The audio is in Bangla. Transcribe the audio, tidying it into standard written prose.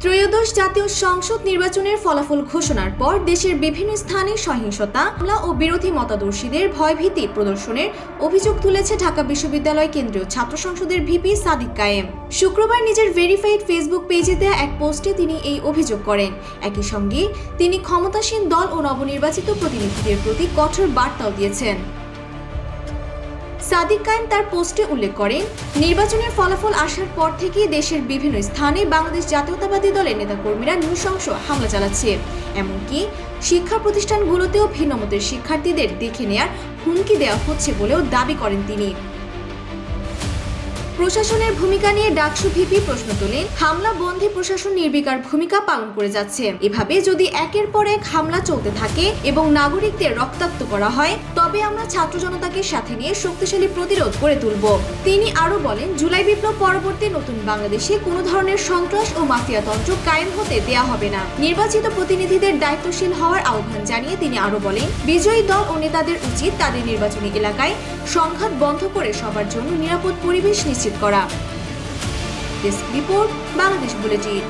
ত্রয়োদশ জাতীয় সংসদ নির্বাচনের ফলাফল ঘোষণার পর দেশের বিভিন্ন স্থানে সহিংসতা, হামলা ও বিরোধী মতাদর্শীদের ভয়ভীতি প্রদর্শনের অভিযোগ তুলেছে ঢাকা বিশ্ববিদ্যালয় কেন্দ্রীয় ছাত্র সংসদের ভিপি সাদিক কায়েম। শুক্রবার নিজের ভেরিফাইড ফেসবুক পেজে দেয়া এক পোস্টে তিনি এই অভিযোগ করেন। একই সঙ্গে তিনি ক্ষমতাসীন দল ও নবনির্বাচিত প্রতিনিধিদের প্রতি কঠোর বার্তাও দিয়েছেন। সাদিক কায়েম তার পোস্টে উল্লেখ করেন, নির্বাচনের ফলাফল আসার পর থেকেই দেশের বিভিন্ন স্থানে বাংলাদেশ জাতীয়তাবাদী দলের নেতাকর্মীরা নৃশংস হামলা চালাচ্ছে। এমনকি শিক্ষা প্রতিষ্ঠানগুলোতেও ভিন্নমতের শিক্ষার্থীদের দেখে নেয়ার হুমকি দেওয়া হচ্ছে বলেও দাবি করেন তিনি। প্রশাসনের ভূমিকা নিয়ে ডাকসু ভিপি প্রশ্ন তোলেন, হামলা বন্ধে প্রশাসন নির্বিকার ভূমিকা পালন করে যাচ্ছে। এভাবে যদি একের পর এক হামলা চলতে থাকে এবং নাগরিকদের রক্তাক্ত করা হয়, তবে আমরা ছাত্র জনতাকে সাথে নিয়ে শক্তিশালী প্রতিরোধ গড়ে তুলব। তিনি আরো বলেন, জুলাই বিপ্লব পরবর্তী নতুন বাংলাদেশে কোনো ধরনের সন্ত্রাস ও মাফিয়াতন্ত্র কায়েম হতে দেয়া হবে না। নির্বাচিত প্রতিনিধিদের দায়িত্বশীল হওয়ার আহ্বান জানিয়ে তিনি আরো বলেন, বিজয়ী দল ও নেতাদের উচিত তাদের নির্বাচনী এলাকায় সংঘাত বন্ধ করে সবার জন্য নিরাপদ পরিবেশ নিশ্চিত করা। Desk report, Bangladesh bulletin.